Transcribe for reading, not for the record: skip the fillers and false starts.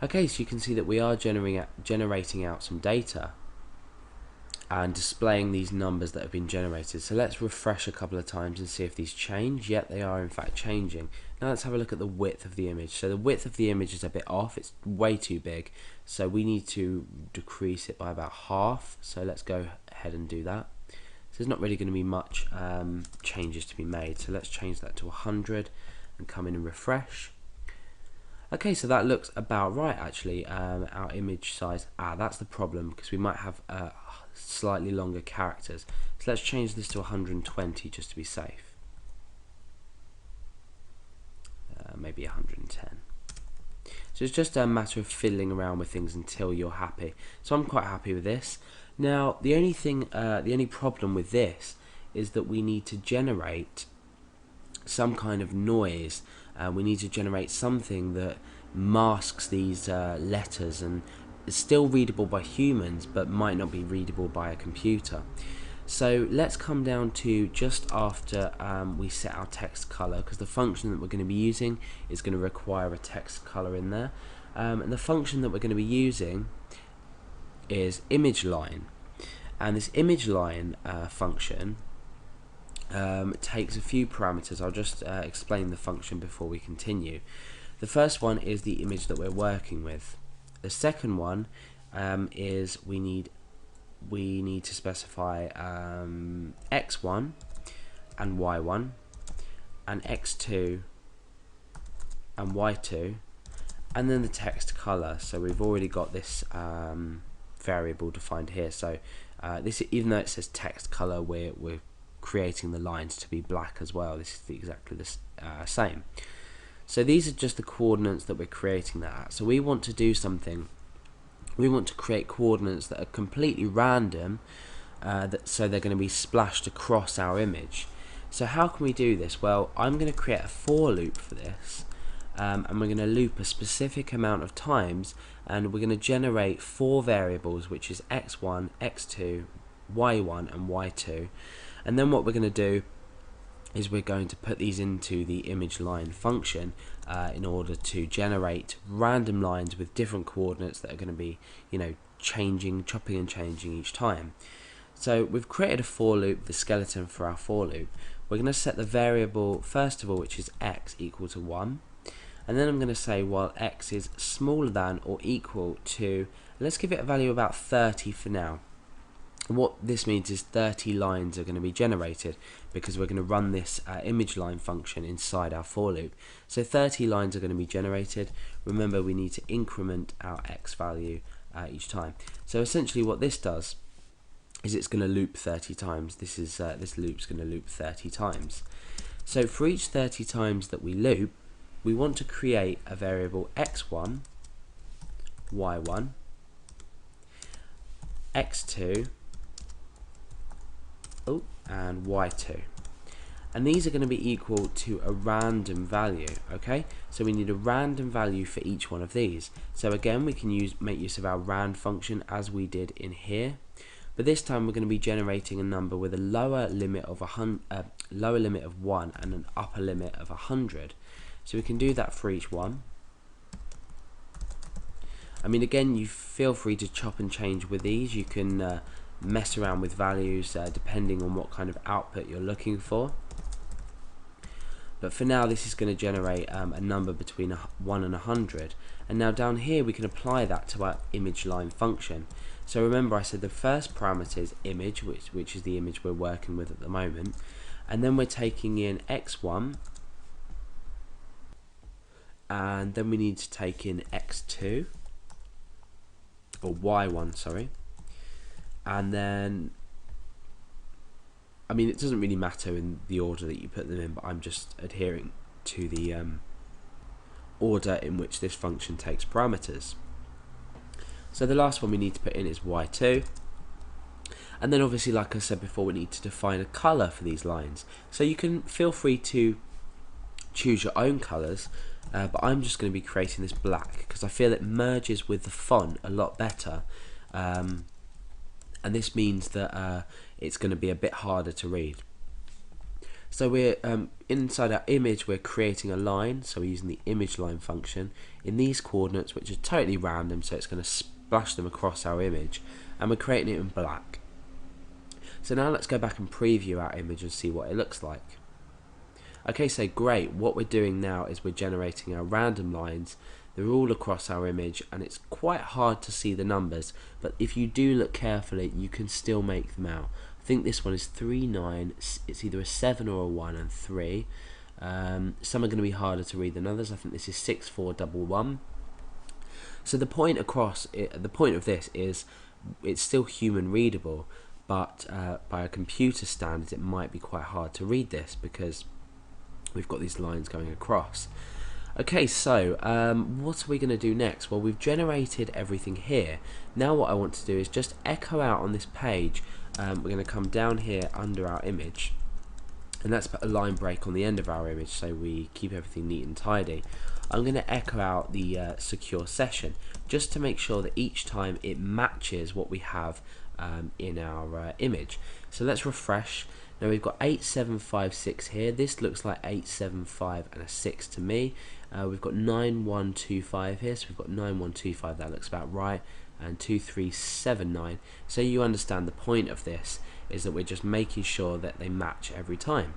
Okay, so you can see that we are generating out some data and displaying these numbers that have been generated. So let's refresh a couple of times and see if these change. Yet they are in fact changing. Now let's have a look at the width of the image. So the width of the image is a bit off, it's way too big, so we need to decrease it by about half. So let's go ahead and do that. So there's not really going to be much changes to be made, so let's change that to 100 and come in and refresh. Okay, so that looks about right actually. Our image size, that's the problem, because we might have slightly longer characters. So let's change this to 120 just to be safe. Maybe 110. So it's just a matter of fiddling around with things until you're happy. So I'm quite happy with this. Now the only problem with this is that we need to generate some kind of noise. We need to generate something that masks these letters and is still readable by humans but might not be readable by a computer. So let's come down to just after we set our text color, because the function that we're going to be using is going to require a text color in there, and the function that we're going to be using is image line, and this image line function takes a few parameters. I'll just explain the function before we continue. The first one is the image that we're working with. The second one is we need to specify x1 and y1 and x2 and y2, and then the text color. So we've already got this variable defined here. So this, even though it says text color, we're creating the lines to be black as well. This is exactly the same. So these are just the coordinates that we're creating that at. So we want to do something. We want to create coordinates that are completely random, so they're going to be splashed across our image. So how can we do this? Well, I'm going to create a for loop for this, and we're going to loop a specific amount of times, and we're going to generate 4 variables, which is x1, x2, y1 and y2. And then what we're going to do is we're going to put these into the image line function in order to generate random lines with different coordinates that are going to be, chopping and changing each time. So we've created a for loop, the skeleton for our for loop. We're going to set the variable first of all, which is x equal to 1, and then I'm going to say while x is smaller than or equal to, let's give it a value of about 30 for now. What this means is 30 lines are going to be generated, because we're going to run this image line function inside our for loop. So 30 lines are going to be generated. Remember, we need to increment our x value each time. So essentially what this does is it's going to loop 30 times. This loop's going to loop 30 times. So for each 30 times that we loop, we want to create a variable x1, y1, x2, and y2, and these are going to be equal to a random value. Okay, so we need a random value for each one of these. So again, we can make use of our rand function as we did in here, but this time we're going to be generating a number with a lower limit of 1 and an upper limit of 100. So we can do that for each one. I mean, again, you feel free to chop and change with these. You can mess around with values depending on what kind of output you're looking for, but for now this is going to generate a number between 1 and 100. And now down here we can apply that to our image line function. So remember, I said the first parameter is image, which is the image we're working with at the moment, and then we're taking in x1, and then we need to take in x2, or y1, sorry. And then, I mean, it doesn't really matter in the order that you put them in, but I'm just adhering to the order in which this function takes parameters. So the last one we need to put in is y2, and then obviously, like I said before, we need to define a color for these lines. So you can feel free to choose your own colors, but I'm just going to be creating this black because I feel it merges with the font a lot better. And this means that it's going to be a bit harder to read. So we're inside our image, we're creating a line, so we're using the image line function in these coordinates, which are totally random, so it's going to splash them across our image, and we're creating it in black. So now let's go back and preview our image and see what it looks like. Okay, so great, what we're doing now is we're generating our random lines. They're all across our image, and it's quite hard to see the numbers, but if you do look carefully, you can still make them out. I think this one is 3, 9, it's either a 7 or a 1 and 3. Some are going to be harder to read than others. I think this is 6, 4, 1, 1. So the point of this is it's still human readable, but by a computer standards it might be quite hard to read this because we've got these lines going across. Okay, so what are we going to do next? Well, we've generated everything here. Now what I want to do is just echo out on this page. We're going to come down here under our image, and let's put a line break on the end of our image so we keep everything neat and tidy. I'm going to echo out the secure session just to make sure that each time it matches what we have in our image. So let's refresh. Now we've got 8756 here. This looks like 875 and a 6 to me. We've got 9125 here, so we've got 9125, that looks about right, and 2379. So you understand the point of this is that we're just making sure that they match every time.